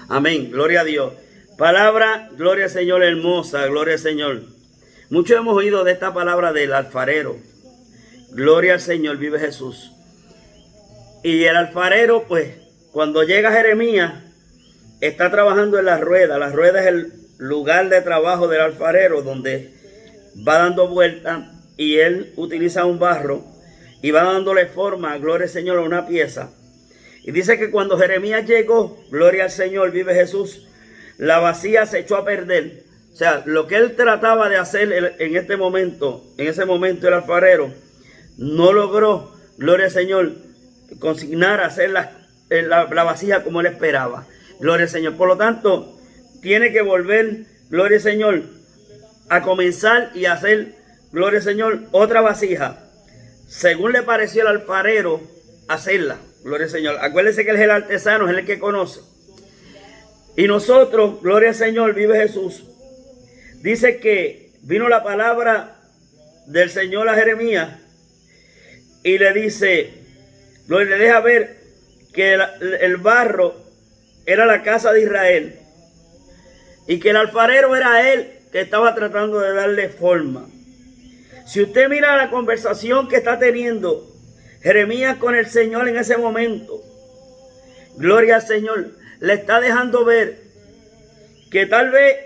Amén. Gloria a Dios. Palabra, gloria al Señor, hermosa. Gloria al Señor. Muchos hemos oído de esta palabra del alfarero. Gloria al Señor, vive Jesús. Y el alfarero, pues, cuando llega Jeremías, está trabajando en la rueda. La rueda es el lugar de trabajo del alfarero, donde va dando vueltas y él utiliza un barro y va dándole forma, gloria al Señor, a una pieza. Y dice que cuando Jeremías llegó, gloria al Señor, vive Jesús, la vasija se echó a perder. O sea, lo que él trataba de hacer en ese momento el alfarero, no logró, gloria al Señor, consignar a hacer la vasija como él esperaba. Gloria al Señor. Por lo tanto, tiene que volver, gloria al Señor, a comenzar y hacer, gloria al Señor, otra vasija, según le pareció al alfarero hacerla. Gloria al Señor. Acuérdense que él es el artesano, es el que conoce. Y nosotros, gloria al Señor, vive Jesús. Dice que vino la palabra del Señor a Jeremías y le dice, le deja ver que el barro era la casa de Israel y que el alfarero era él que estaba tratando de darle forma. Si usted mira la conversación que está teniendo Jeremías con el Señor en ese momento, gloria al Señor, le está dejando ver que tal vez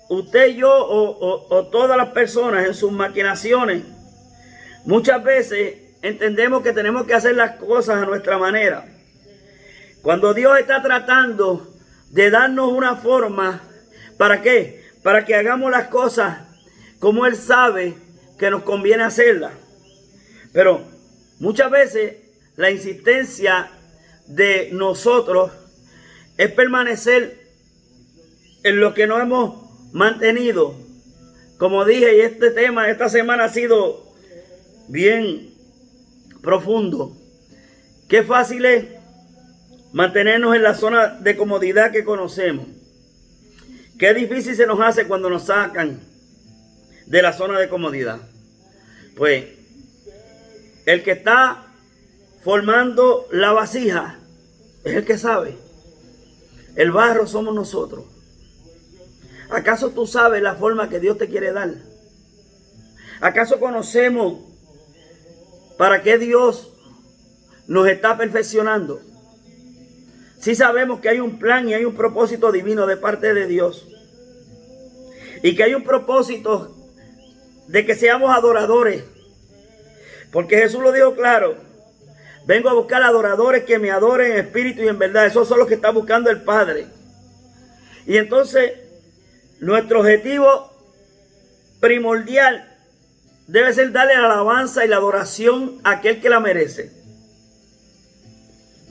usted y yo o todas las personas en sus maquinaciones, muchas veces entendemos que tenemos que hacer las cosas a nuestra manera. Cuando Dios está tratando de darnos una forma, ¿para qué? Para que hagamos las cosas como Él sabe que nos conviene hacerlas. Pero muchas veces la insistencia de nosotros es permanecer en lo que nos hemos mantenido. Como dije, y este tema esta semana ha sido bien profundo. Qué fácil es mantenernos en la zona de comodidad que conocemos. Qué difícil se nos hace cuando nos sacan de la zona de comodidad. Pues el que está formando la vasija es el que sabe. El barro somos nosotros. ¿Acaso tú sabes la forma que Dios te quiere dar? ¿Acaso conocemos para qué Dios nos está perfeccionando? Sí sabemos que hay un plan y hay un propósito divino de parte de Dios. Y que hay un propósito de que seamos adoradores. Porque Jesús lo dijo claro. Vengo a buscar adoradores que me adoren en espíritu y en verdad. Esos son los que está buscando el Padre. Y entonces, nuestro objetivo primordial debe ser darle la alabanza y la adoración a aquel que la merece.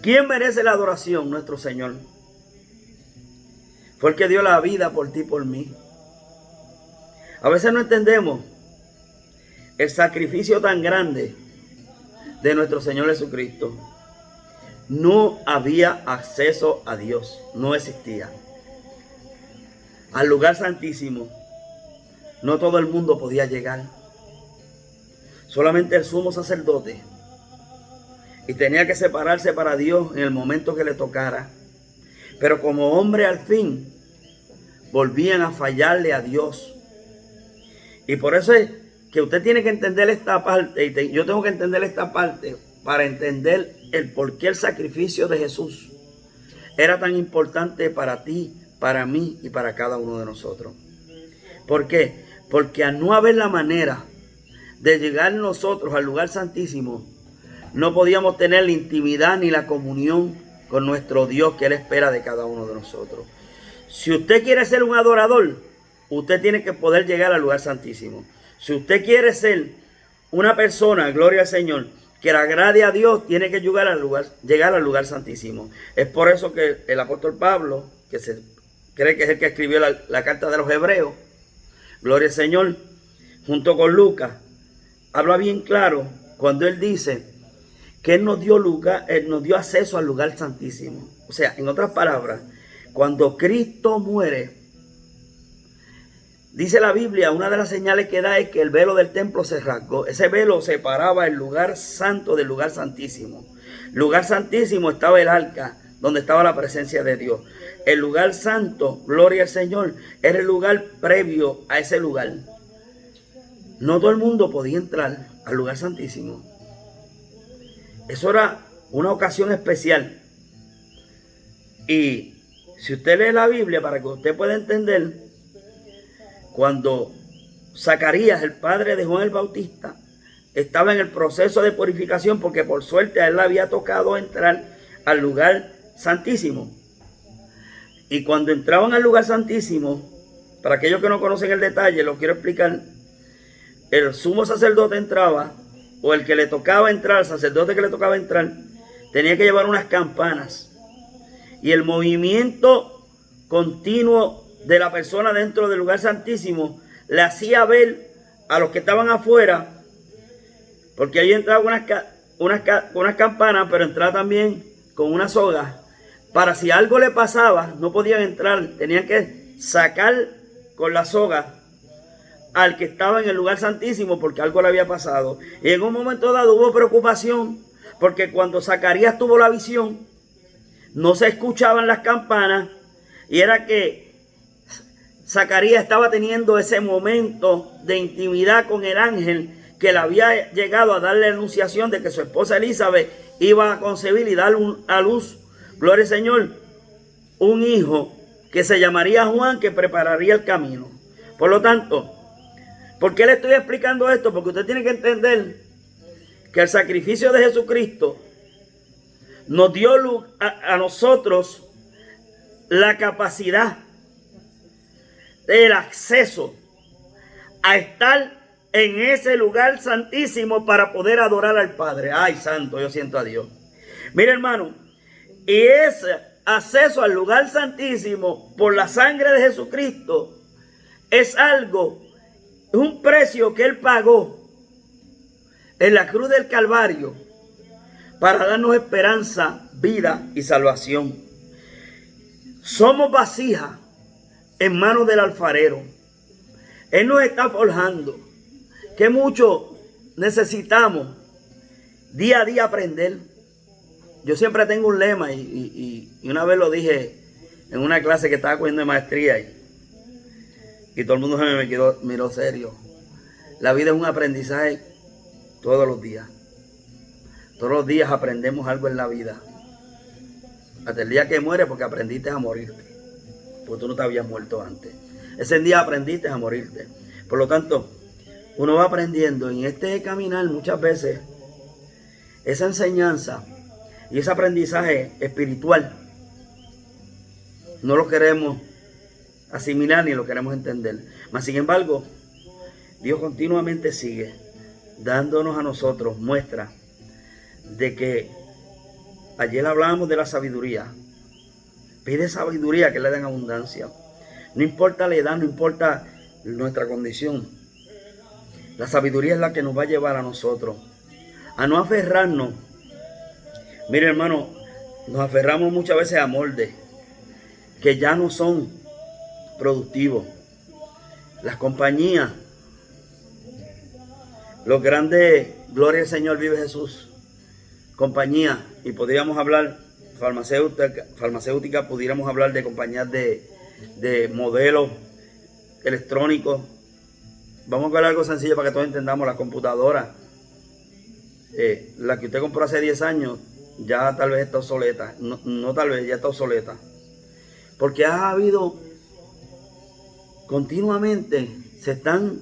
¿Quién merece la adoración? Nuestro Señor. Fue el que dio la vida por ti y por mí. A veces no entendemos el sacrificio tan grande de nuestro Señor Jesucristo. No había acceso a Dios. No existía. Al lugar santísimo, no todo el mundo podía llegar. Solamente el sumo sacerdote. Y tenía que separarse para Dios en el momento que le tocara. Pero como hombre al fin, volvían a fallarle a Dios. Y por eso es que usted tiene que entender esta parte, y yo tengo que entender esta parte para entender el por qué el sacrificio de Jesús era tan importante para ti, para mí y para cada uno de nosotros. ¿Por qué? Porque al no haber la manera de llegar nosotros al lugar santísimo, no podíamos tener la intimidad ni la comunión con nuestro Dios que Él espera de cada uno de nosotros. Si usted quiere ser un adorador, usted tiene que poder llegar al lugar santísimo. Si usted quiere ser una persona, gloria al Señor, que le agrade a Dios, tiene que llegar al lugar santísimo. Es por eso que el apóstol Pablo, que se cree que es el que escribió la carta de los Hebreos, gloria al Señor, junto con Lucas, habla bien claro cuando él dice que Él nos dio acceso al lugar santísimo. O sea, en otras palabras, cuando Cristo muere, dice la Biblia, una de las señales que da es que el velo del templo se rasgó. Ese velo separaba el lugar santo del lugar santísimo. Lugar santísimo estaba el arca donde estaba la presencia de Dios. El lugar santo, gloria al Señor, era el lugar previo a ese lugar. No todo el mundo podía entrar al lugar santísimo. Eso era una ocasión especial. Y si usted lee la Biblia, para que usted pueda entender, cuando Zacarías, el padre de Juan el Bautista, estaba en el proceso de purificación, porque por suerte a él le había tocado entrar al lugar santísimo. Y cuando entraban al lugar santísimo, para aquellos que no conocen el detalle, lo quiero explicar. El sumo sacerdote entraba, o el que le tocaba entrar, el sacerdote que le tocaba entrar, tenía que llevar unas campanas. Y el movimiento continuo de la persona dentro del lugar santísimo le hacía ver a los que estaban afuera, porque ahí entraba unas campanas, pero entraba también con una soga, para si algo le pasaba, no podían entrar, tenían que sacar con la soga al que estaba en el lugar santísimo porque algo le había pasado. Y en un momento dado hubo preocupación, porque cuando Zacarías tuvo la visión, no se escuchaban las campanas, y era que Zacarías estaba teniendo ese momento de intimidad con el ángel que le había llegado a darle la anunciación de que su esposa Elizabeth iba a concebir y dar a luz, gloria al Señor, un hijo que se llamaría Juan, que prepararía el camino. Por lo tanto, ¿por qué le estoy explicando esto? Porque usted tiene que entender que el sacrificio de Jesucristo nos dio a nosotros la capacidad, el acceso a estar en ese lugar santísimo para poder adorar al Padre. Ay, santo, yo siento a Dios. Mira, hermano, y ese acceso al lugar santísimo por la sangre de Jesucristo es un precio que Él pagó en la cruz del Calvario para darnos esperanza, vida y salvación. Somos vasijas en manos del alfarero. Él nos está forjando. Que mucho necesitamos día a día aprender. Yo siempre tengo un lema y una vez lo dije en una clase que estaba cogiendo de maestría y todo el mundo se me miró serio. La vida es un aprendizaje todos los días. Todos los días aprendemos algo en la vida. Hasta el día que mueres, porque aprendiste a morirte. Porque tú no te habías muerto antes. Ese día aprendiste a morirte. Por lo tanto, uno va aprendiendo en este caminar muchas veces esa enseñanza y ese aprendizaje espiritual. No lo queremos asimilar ni lo queremos entender. Mas sin embargo, Dios continuamente sigue dándonos a nosotros muestra de que ayer hablábamos de la sabiduría. Pide sabiduría que le den abundancia. No importa la edad, no importa nuestra condición. La sabiduría es la que nos va a llevar a nosotros a no aferrarnos. Mire, hermano, nos aferramos muchas veces a moldes que ya no son productivos. Las compañías, los grandes, gloria al Señor, vive Jesús, compañías, y podríamos hablar farmacéutica, pudiéramos hablar de compañías de modelos electrónicos. Vamos a ver algo sencillo para que todos entendamos. Las computadoras, la que usted compró hace 10 años, ya tal vez está obsoleta. No tal vez, ya está obsoleta. Porque ha habido, continuamente, se están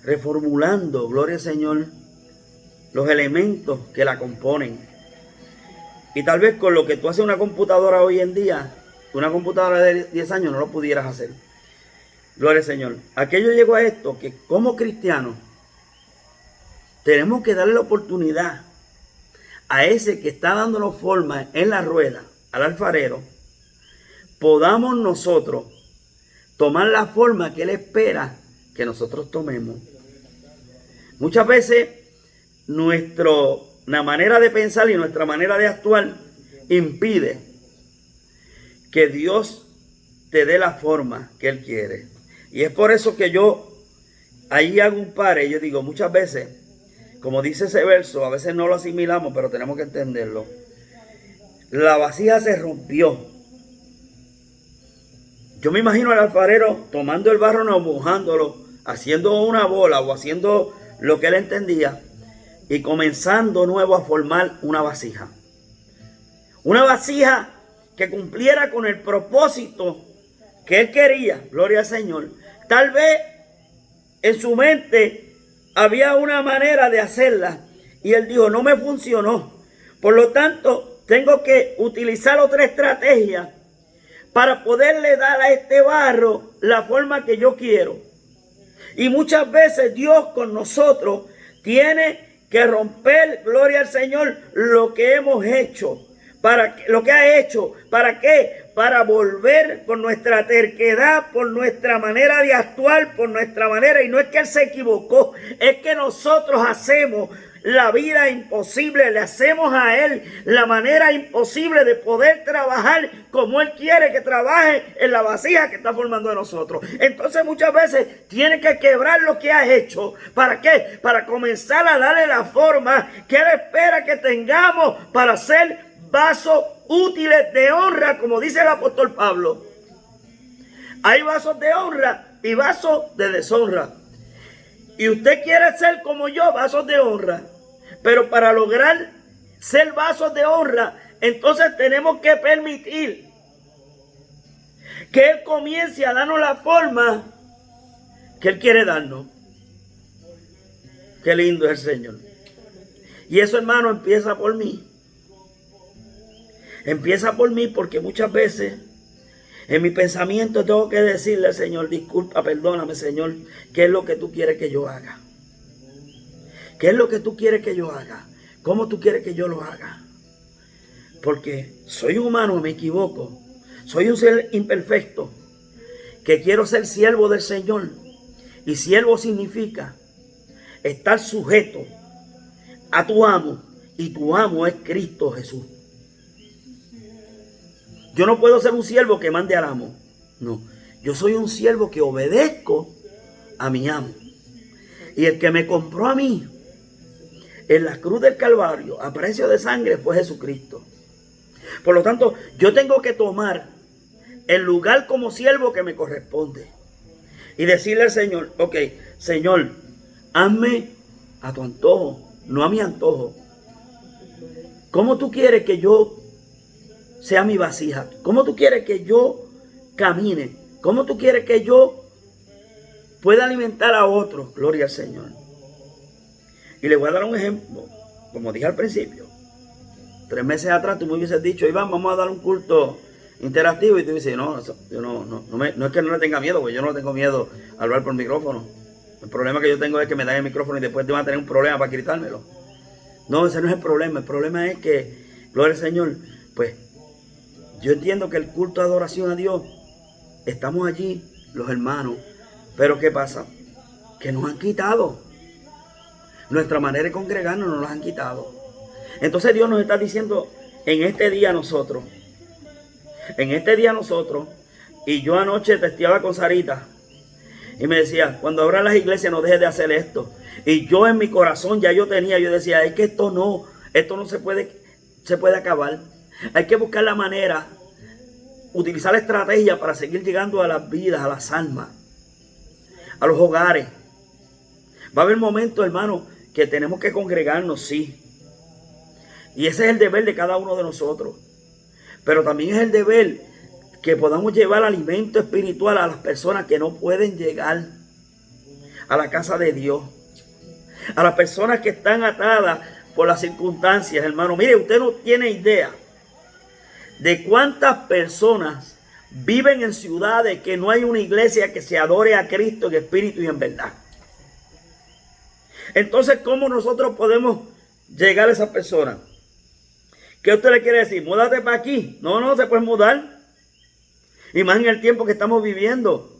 reformulando, gloria al Señor, los elementos que la componen. Y tal vez con lo que tú haces una computadora hoy en día, una computadora de 10 años no lo pudieras hacer. Gloria al Señor. Aquello llegó a esto, que como cristianos tenemos que darle la oportunidad a ese que está dándonos forma en la rueda, al alfarero, podamos nosotros tomar la forma que Él espera que nosotros tomemos. Muchas veces nuestra manera de pensar y nuestra manera de actuar impide que Dios te dé la forma que Él quiere. Y es por eso que yo ahí hago un pare. Yo digo, muchas veces, como dice ese verso, a veces no lo asimilamos, pero tenemos que entenderlo. la vasija se rompió. Yo me imagino al alfarero tomando el barro, no, mojándolo, haciendo una bola o haciendo lo que él entendía y comenzando nuevo a formar una vasija. Una vasija que cumpliera con el propósito que él quería, gloria al Señor. Tal vez en su mente había una manera de hacerla y él dijo, no me funcionó. Por lo tanto, tengo que utilizar otra estrategia para poderle dar a este barro la forma que yo quiero. Y muchas veces Dios con nosotros tiene que romper, gloria al Señor, lo que hemos hecho. Lo que ha hecho, ¿para qué? Para volver por nuestra terquedad, por nuestra manera de actuar, por nuestra manera. Y no es que Él se equivocó, es que nosotros hacemos la vida imposible, le hacemos a Él la manera imposible de poder trabajar como Él quiere que trabaje en la vasija que está formando de nosotros. Entonces muchas veces tiene que quebrar lo que ha hecho. ¿Para qué? Para comenzar a darle la forma que Él espera que tengamos para ser vasos útiles de honra, como dice el apóstol Pablo. Hay vasos de honra y vasos de deshonra. Y usted quiere ser como yo, vasos de honra. Pero para lograr ser vasos de honra, entonces tenemos que permitir que Él comience a darnos la forma que Él quiere darnos. Qué lindo es el Señor. Y eso, hermano, empieza por mí. Empieza por mí, porque muchas veces en mi pensamiento tengo que decirle al Señor, disculpa, perdóname, Señor, ¿qué es lo que tú quieres que yo haga? ¿Qué es lo que tú quieres que yo haga? ¿Cómo tú quieres que yo lo haga? Porque soy humano, me equivoco. Soy un ser imperfecto que quiero ser siervo del Señor. Y siervo significa estar sujeto a tu amo. Y tu amo es Cristo Jesús. Yo no puedo ser un siervo que mande al amo. No, yo soy un siervo que obedezco a mi amo. Y el que me compró a mí en la cruz del Calvario a precio de sangre fue Jesucristo. Por lo tanto, yo tengo que tomar el lugar como siervo que me corresponde. Y decirle al Señor, ok, Señor, hazme a tu antojo, no a mi antojo. ¿Cómo tú quieres que yo sea mi vasija? ¿Cómo tú quieres que yo camine? ¿Cómo tú quieres que yo pueda alimentar a otros? Gloria al Señor. Y le voy a dar un ejemplo. Como dije al principio, 3 meses atrás tú me hubieses dicho, Iván, vamos a dar un culto interactivo. Y tú dices, no, yo no es que no le tenga miedo, porque yo no tengo miedo a hablar por micrófono. El problema que yo tengo es que me dan el micrófono y después te van a tener un problema para quitármelo. No, ese no es el problema. El problema es que, gloria al Señor, pues yo entiendo que el culto de adoración a Dios, estamos allí, los hermanos, pero ¿qué pasa? Que nos han quitado. Nuestra manera de congregarnos nos la han quitado. Entonces Dios nos está diciendo en este día nosotros, y yo anoche testeaba con Sarita, y me decía, cuando abran las iglesias no dejes de hacer esto. Y yo en mi corazón yo decía, es que esto no se puede acabar. Hay que buscar la manera, utilizar la estrategia para seguir llegando a las vidas, a las almas, a los hogares. Va a haber momentos, hermano, que tenemos que congregarnos, sí. Y ese es el deber de cada uno de nosotros. Pero también es el deber que podamos llevar alimento espiritual a las personas que no pueden llegar a la casa de Dios. A las personas que están atadas por las circunstancias, hermano. Mire, usted no tiene idea de cuántas personas viven en ciudades que no hay una iglesia que se adore a Cristo en espíritu y en verdad. Entonces, ¿cómo nosotros podemos llegar a esas personas? ¿Qué usted le quiere decir? Múdate para aquí. No se puede mudar. Y más en el tiempo que estamos viviendo.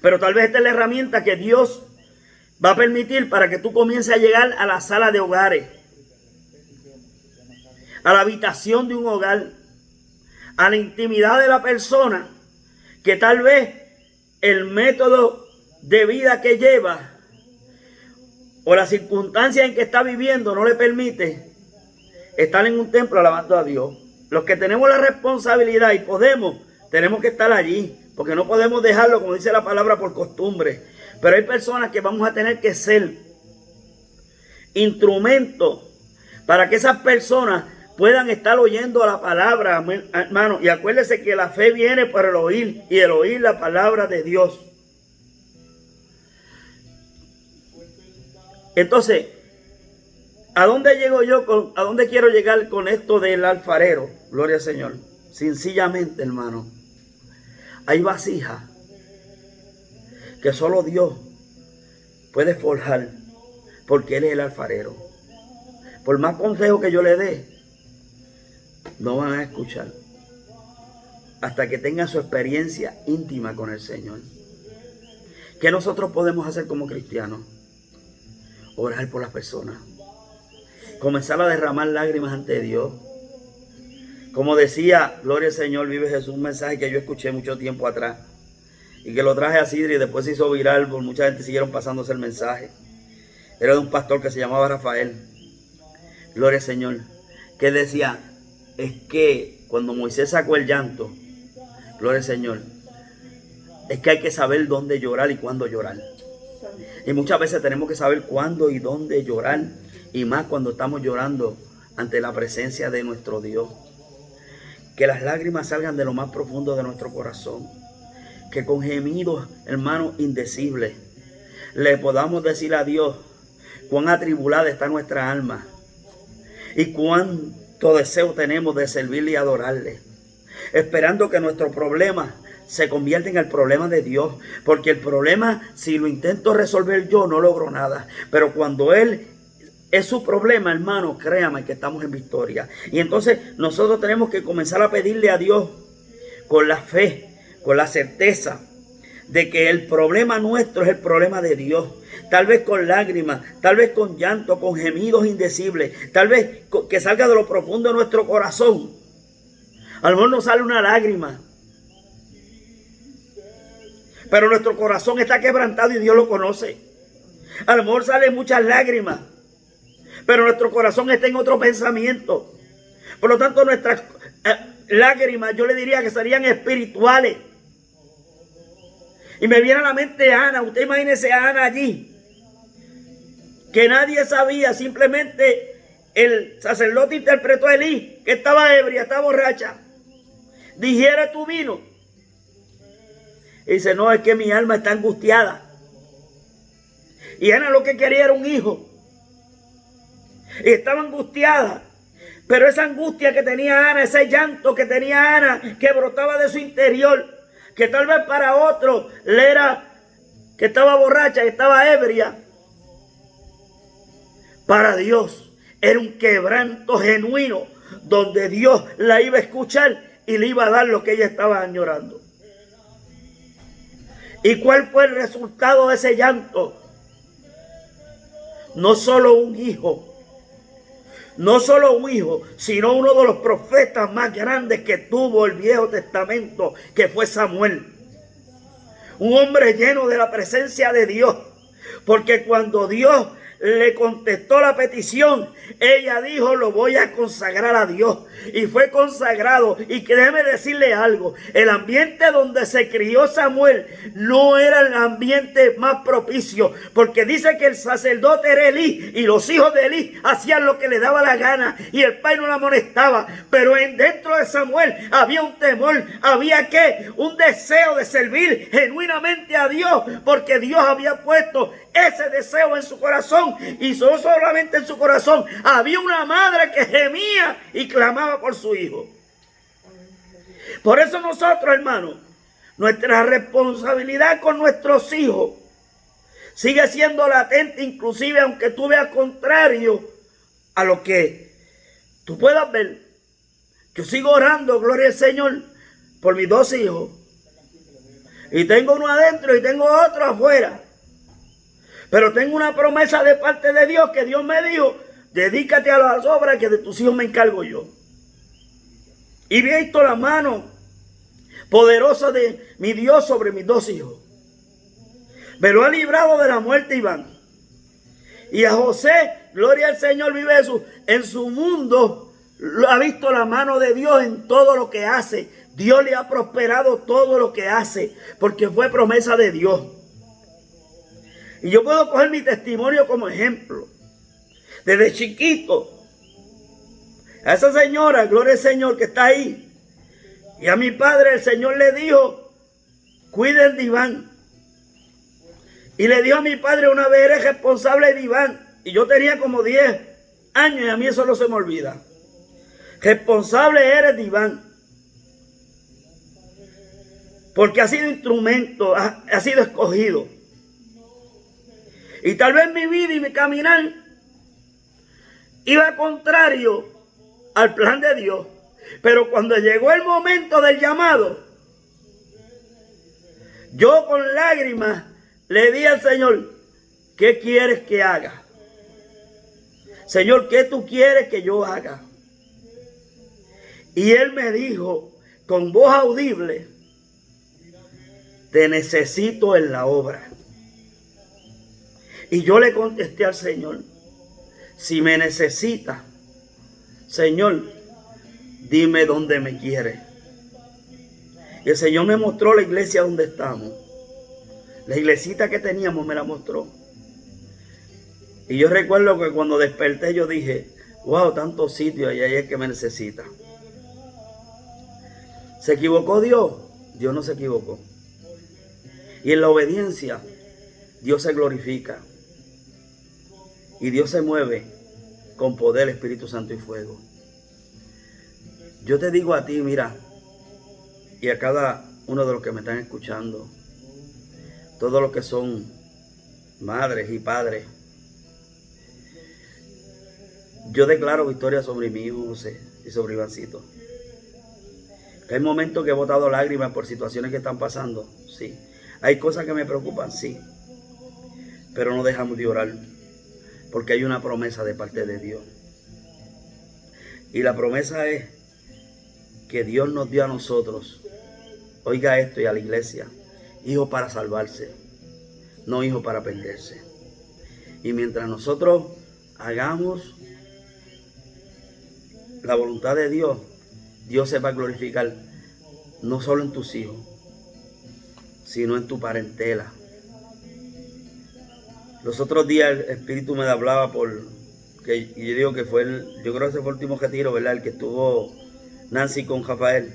Pero tal vez esta es la herramienta que Dios va a permitir para que tú comiences a llegar a la sala de hogares, a la habitación de un hogar, a la intimidad de la persona, que tal vez el método de vida que lleva o la circunstancia en que está viviendo no le permite estar en un templo alabando a Dios. los que tenemos la responsabilidad y podemos, tenemos que estar allí, porque no podemos dejarlo, como dice la palabra, por costumbre. Pero hay personas que vamos a tener que ser instrumentos para que esas personas puedan estar oyendo la palabra, hermano. Y acuérdense que la fe viene por el oír, y el oír la palabra de Dios. Entonces, ¿a dónde llego yo? ¿A dónde quiero llegar con esto del alfarero? Gloria al Señor. Sencillamente, hermano, hay vasijas que solo Dios puede forjar, porque Él es el alfarero. Por más consejo que yo le dé, no van a escuchar hasta que tengan su experiencia íntima con el Señor. ¿Qué nosotros podemos hacer como cristianos? Orar por las personas, comenzar a derramar lágrimas ante Dios. Como decía, gloria al Señor, vive Jesús, un mensaje que yo escuché mucho tiempo atrás y que lo traje a Sidri y después se hizo viral, porque mucha gente siguieron pasándose el mensaje. Era de un pastor que se llamaba Rafael, gloria al Señor, que decía, es que cuando Moisés sacó el llanto, gloria al Señor, es que hay que saber dónde llorar y cuándo llorar. Y muchas veces tenemos que saber cuándo y dónde llorar, y más cuando estamos llorando ante la presencia de nuestro Dios. Que las lágrimas salgan de lo más profundo de nuestro corazón. Que con gemidos, hermanos, indecibles, le podamos decir a Dios cuán atribulada está nuestra alma y cuánto deseo tenemos de servirle y adorarle, esperando que nuestro problema se convierta en el problema de Dios, porque el problema, si lo intento resolver yo, no logro nada, pero cuando Él es su problema, hermano, créame que estamos en victoria. Y entonces nosotros tenemos que comenzar a pedirle a Dios con la fe, con la certeza de que el problema nuestro es el problema de Dios. Tal vez con lágrimas, tal vez con llanto, con gemidos indecibles, tal vez que salga de lo profundo de nuestro corazón. A lo mejor nos sale una lágrima, pero nuestro corazón está quebrantado y Dios lo conoce. A lo mejor salen muchas lágrimas, pero nuestro corazón está en otro pensamiento. Por lo tanto, nuestras lágrimas, yo le diría que serían espirituales. Y me viene a la mente Ana. Usted imagínese a Ana allí, que nadie sabía, simplemente el sacerdote interpretó a Elí, que estaba ebria, estaba borracha. Digiere tu vino. Y dice, no, es que mi alma está angustiada. Y Ana lo que quería era un hijo. Y estaba angustiada. Pero esa angustia que tenía Ana, ese llanto que tenía Ana, que brotaba de su interior, que tal vez para otro le era que estaba borracha, que estaba ebria, para Dios era un quebranto genuino, donde Dios la iba a escuchar y le iba a dar lo que ella estaba añorando. ¿Y cuál fue el resultado de ese llanto? No solo un hijo, sino uno de los profetas más grandes que tuvo el Viejo Testamento, que fue Samuel. Un hombre lleno de la presencia de Dios, porque cuando Dios le contestó la petición, ella dijo, lo voy a consagrar a Dios. Y fue consagrado. Y que déjeme decirle algo, el ambiente donde se crió Samuel no era el ambiente más propicio, porque dice que el sacerdote era Elí, y los hijos de Elí hacían lo que le daba la gana, y el padre no la amonestaba. Pero dentro de Samuel había un temor, había un deseo de servir genuinamente a Dios, porque Dios había puesto ese deseo en su corazón. Y no solamente en su corazón, había una madre que gemía y clamaba por su hijo. Por eso nosotros, hermanos, nuestra responsabilidad con nuestros hijos sigue siendo latente, inclusive aunque tú veas contrario a lo que tú puedas ver. Yo sigo orando, gloria al Señor, por mis dos hijos. Y tengo uno adentro y tengo otro afuera. Pero tengo una promesa de parte de Dios, que Dios me dijo, dedícate a las obras que de tus hijos me encargo yo. Y he visto la mano poderosa de mi Dios sobre mis dos hijos. Me lo ha librado de la muerte, Iván. Y a José, gloria al Señor, vive en su mundo, ha visto la mano de Dios en todo lo que hace. Dios le ha prosperado todo lo que hace, porque fue promesa de Dios. Y yo puedo coger mi testimonio como ejemplo. Desde chiquito, a esa señora, gloria al Señor, que está ahí, y a mi padre, el Señor le dijo, cuide el diván. Y le dijo a mi padre, una vez eres responsable de diván. Y yo tenía como 10 años y a mí eso no se me olvida. Responsable eres diván. Porque ha sido instrumento, ha sido escogido. Y tal vez mi vida y mi caminar iba contrario al plan de Dios. Pero cuando llegó el momento del llamado, yo con lágrimas le di al Señor, ¿qué quieres que haga? Señor, ¿qué tú quieres que yo haga? Y Él me dijo con voz audible, te necesito en la obra. Y yo le contesté al Señor, si me necesita, Señor, dime dónde me quiere. Y el Señor me mostró la iglesia donde estamos. La iglesita que teníamos me la mostró. Y yo recuerdo que cuando desperté yo dije, wow, tantos sitios y ahí es que me necesita. ¿Se equivocó Dios? Dios no se equivocó. Y en la obediencia, Dios se glorifica. Y Dios se mueve con poder, Espíritu Santo y fuego. Yo te digo a ti, mira, y a cada uno de los que me están escuchando, todos los que son madres y padres, yo declaro victoria sobre mi hijo José y sobre Ivancito. Hay momentos que he botado lágrimas por situaciones que están pasando, sí. Hay cosas que me preocupan, sí. Pero no dejamos de orar, porque hay una promesa de parte de Dios. Y la promesa es que Dios nos dio a nosotros, oiga esto, y a la iglesia, hijos para salvarse, no hijos para perderse. Y mientras nosotros hagamos la voluntad de Dios, Dios se va a glorificar no solo en tus hijos, sino en tu parentela. Los otros días el Espíritu me hablaba y yo digo que yo creo que ese fue el último retiro, ¿verdad? El que estuvo Nancy con Rafael.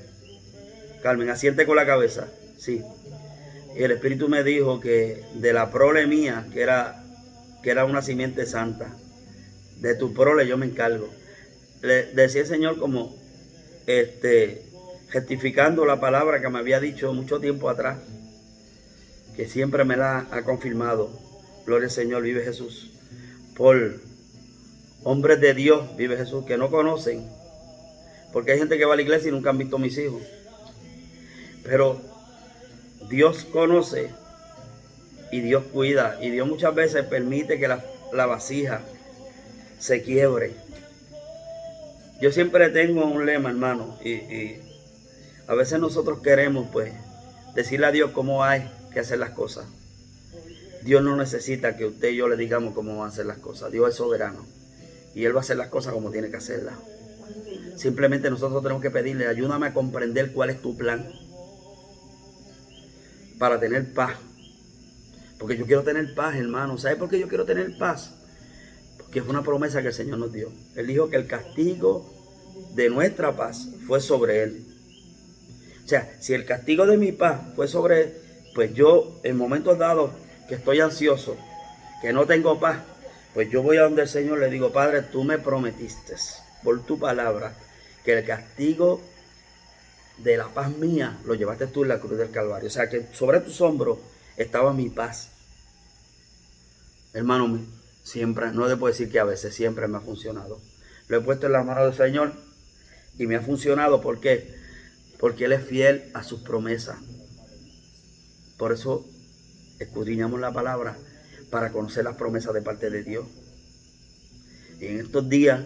Carmen, asiente con la cabeza, sí. Y el Espíritu me dijo que de la prole mía, que era una simiente santa, de tu prole yo me encargo. Le decía el Señor como rectificando la palabra que me había dicho mucho tiempo atrás, que siempre me la ha confirmado. Gloria al Señor, vive Jesús. Por hombres de Dios, vive Jesús, que no conocen. Porque hay gente que va a la iglesia y nunca han visto a mis hijos. Pero Dios conoce y Dios cuida. Y Dios muchas veces permite que la vasija se quiebre. Yo siempre tengo un lema, hermano. Y a veces nosotros queremos, pues, decirle a Dios cómo hay que hacer las cosas. Dios no necesita que usted y yo le digamos cómo van a hacer las cosas. Dios es soberano. Y Él va a hacer las cosas como tiene que hacerlas. Simplemente nosotros tenemos que pedirle, ayúdame a comprender cuál es tu plan para tener paz. Porque yo quiero tener paz, hermano. ¿Sabe por qué yo quiero tener paz? Porque fue una promesa que el Señor nos dio. Él dijo que el castigo de nuestra paz fue sobre Él. O sea, si el castigo de mi paz fue sobre Él, pues yo en momentos dados que estoy ansioso, que no tengo paz, pues yo voy a donde el Señor, le digo, Padre, tú me prometiste por tu palabra que el castigo de la paz mía lo llevaste tú en la cruz del Calvario. O sea, que sobre tus hombros estaba mi paz. Hermano, siempre, no le puedo decir que a veces, siempre me ha funcionado. Lo he puesto en las manos del Señor y me ha funcionado. ¿Por qué? Porque Él es fiel a sus promesas. Por eso escudriñamos la palabra para conocer las promesas de parte de Dios. Y en estos días,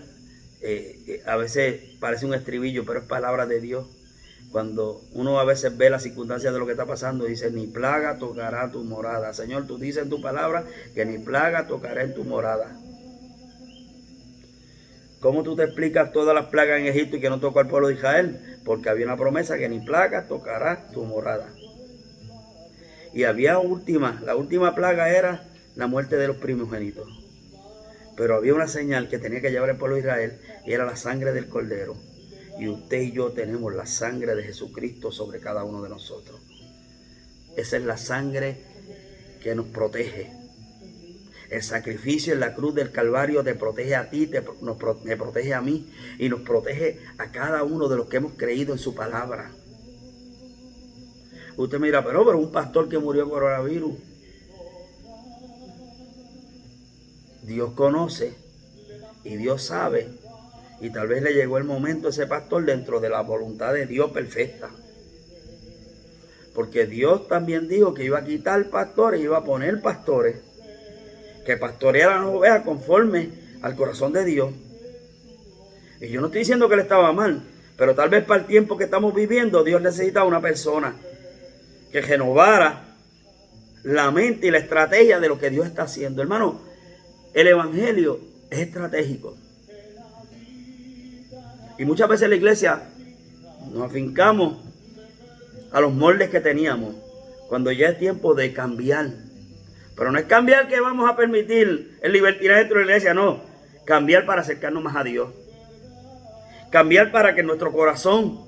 a veces parece un estribillo, pero es palabra de Dios. Cuando uno a veces ve las circunstancias de lo que está pasando, dice, ni plaga tocará tu morada. Señor, tú dices en tu palabra que ni plaga tocará en tu morada. ¿Cómo tú te explicas todas las plagas en Egipto y que no tocó al pueblo de Israel? Porque había una promesa que ni plaga tocará tu morada. Y había la última plaga era la muerte de los primogénitos. Pero había una señal que tenía que llevar el pueblo de Israel y era la sangre del Cordero. Y usted y yo tenemos la sangre de Jesucristo sobre cada uno de nosotros. Esa es la sangre que nos protege. El sacrificio en la cruz del Calvario te protege a ti, me protege a mí y nos protege a cada uno de los que hemos creído en su palabra. Usted mira, pero un pastor que murió de coronavirus. Dios conoce y Dios sabe. Y tal vez le llegó el momento a ese pastor dentro de la voluntad de Dios perfecta. Porque Dios también dijo que iba a quitar pastores, iba a poner pastores que pastorearan las ovejas conforme al corazón de Dios. Y yo no estoy diciendo que él estaba mal, pero tal vez para el tiempo que estamos viviendo, Dios necesita una persona que renovara la mente y la estrategia de lo que Dios está haciendo. Hermano, el evangelio es estratégico. Y muchas veces en la iglesia nos afincamos a los moldes que teníamos, cuando ya es tiempo de cambiar. Pero no es cambiar que vamos a permitir el libertinaje dentro de la iglesia, no. Cambiar para acercarnos más a Dios. Cambiar para que en nuestro corazón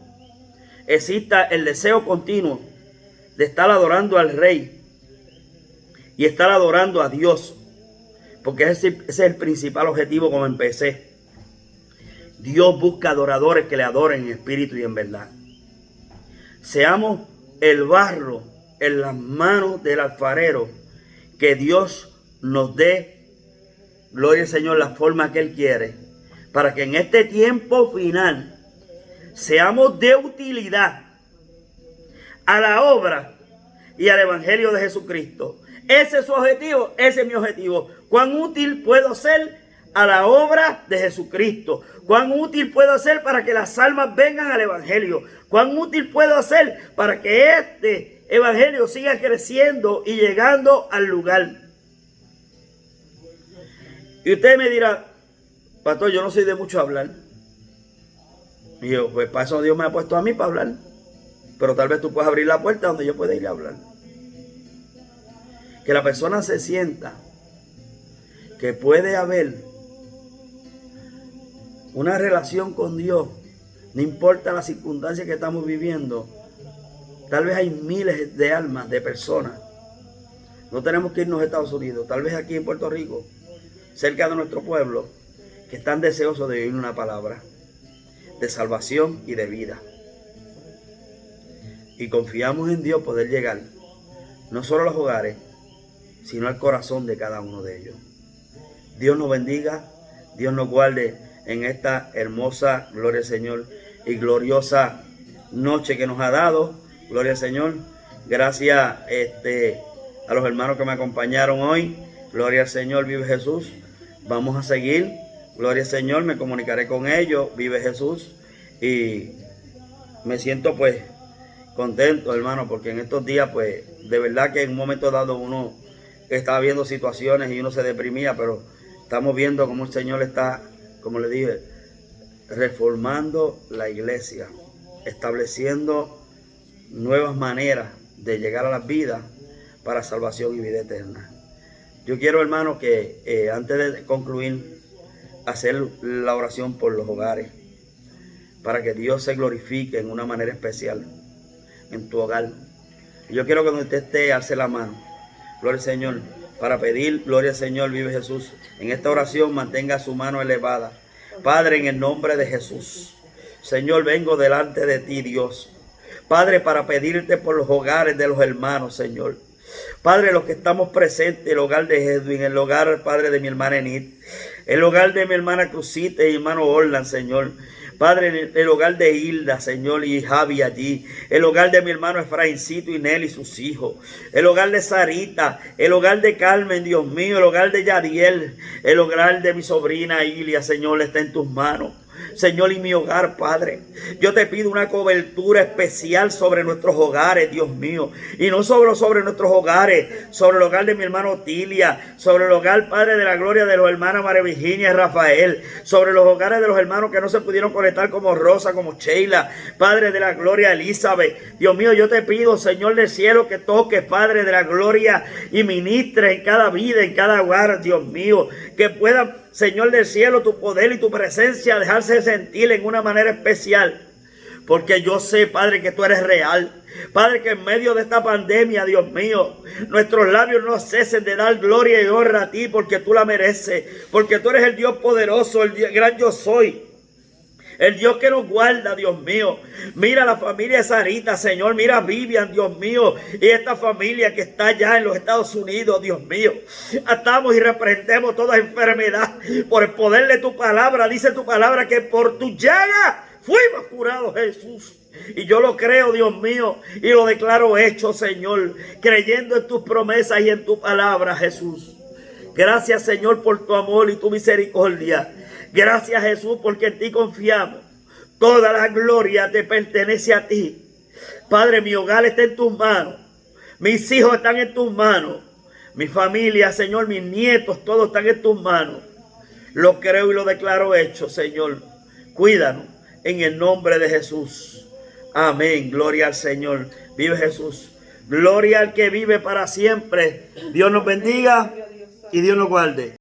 exista el deseo continuo de estar adorando al Rey y estar adorando a Dios. Porque ese es el principal objetivo como empecé. Dios busca adoradores que le adoren en espíritu y en verdad. Seamos el barro en las manos del alfarero. Que Dios nos dé, gloria al Señor, la forma que Él quiere. Para que en este tiempo final seamos de utilidad a la obra y al evangelio de Jesucristo. Ese es su objetivo, ese es mi objetivo. ¿Cuán útil puedo ser a la obra de Jesucristo? ¿Cuán útil puedo ser para que las almas vengan al evangelio? ¿Cuán útil puedo ser para que este evangelio siga creciendo y llegando al lugar? Y usted me dirá, pastor, yo no soy de mucho hablar. Y yo, pues para eso Dios me ha puesto a mí para hablar. Pero tal vez tú puedas abrir la puerta donde yo pueda ir a hablar. Que la persona se sienta que puede haber una relación con Dios, no importa la circunstancia que estamos viviendo. Tal vez hay miles de almas, de personas. No tenemos que irnos a Estados Unidos. Tal vez aquí en Puerto Rico, cerca de nuestro pueblo, que están deseosos de oír una palabra de salvación y de vida. Y confiamos en Dios poder llegar, no solo a los hogares, sino al corazón de cada uno de ellos. Dios nos bendiga, Dios nos guarde en esta hermosa, gloria al Señor, y gloriosa noche que nos ha dado. Gloria al Señor. Gracias a los hermanos que me acompañaron hoy. Gloria al Señor, vive Jesús. Vamos a seguir. Gloria al Señor, me comunicaré con ellos. Vive Jesús. Y me siento pues contento, hermano, porque en estos días pues de verdad que en un momento dado uno estaba viendo situaciones y uno se deprimía, pero estamos viendo cómo el Señor está, como le dije, reformando la iglesia, estableciendo nuevas maneras de llegar a las vidas para salvación y vida eterna. Yo quiero, hermano, que antes de concluir, hacer la oración por los hogares, para que Dios se glorifique en una manera especial en tu hogar. Yo quiero que donde usted esté, alce la mano, gloria al Señor, para pedir, gloria al Señor, vive Jesús. En esta oración mantenga su mano elevada. Padre, en el nombre de Jesús, Señor, vengo delante de ti, Dios. Padre, para pedirte por los hogares de los hermanos, Señor. Padre, los que estamos presentes, el hogar de Edwin, el hogar, Padre, de mi hermana Enid, el hogar de mi hermana Crucita y mi hermano Orlan, Señor. Padre, el hogar de Hilda, Señor, y Javi allí. El hogar de mi hermano Efraíncito y Nelly y sus hijos. El hogar de Sarita. El hogar de Carmen, Dios mío. El hogar de Yadiel. El hogar de mi sobrina Ilia, Señor, está en tus manos. Señor, y mi hogar, Padre. Yo te pido una cobertura especial sobre nuestros hogares, Dios mío. Y no solo sobre nuestros hogares, sobre el hogar de mi hermano Tilia, sobre el hogar, Padre de la gloria, de los hermanos María Virginia y Rafael, sobre los hogares de los hermanos que no se pudieron conectar, como Rosa, como Sheila, Padre de la gloria, Elizabeth. Dios mío, yo te pido, Señor del cielo, que toques, Padre de la gloria, y ministre en cada vida, en cada hogar, Dios mío, que pueda, Señor del cielo, tu poder y tu presencia dejarse sentir en una manera especial. Porque yo sé, Padre, que tú eres real. Padre, que en medio de esta pandemia, Dios mío, nuestros labios no cesen de dar gloria y honra a ti, porque tú la mereces. Porque tú eres el Dios poderoso, el gran yo soy. El Dios que nos guarda, Dios mío. Mira la familia de Sarita, Señor. Mira a Vivian, Dios mío. Y esta familia que está allá en los Estados Unidos, Dios mío. Atamos y reprendemos toda enfermedad por el poder de tu palabra. Dice tu palabra que por tu llaga fuimos curados, Jesús. Y yo lo creo, Dios mío, y lo declaro hecho, Señor, creyendo en tus promesas y en tu palabra, Jesús. Gracias, Señor, por tu amor y tu misericordia. Gracias, Jesús, porque en ti confiamos. Toda la gloria te pertenece a ti. Padre, mi hogar está en tus manos. Mis hijos están en tus manos. Mi familia, Señor, mis nietos, todos están en tus manos. Lo creo y lo declaro hecho, Señor. Cuídanos en el nombre de Jesús. Amén. Gloria al Señor. Vive Jesús. Gloria al que vive para siempre. Dios nos bendiga y Dios nos guarde.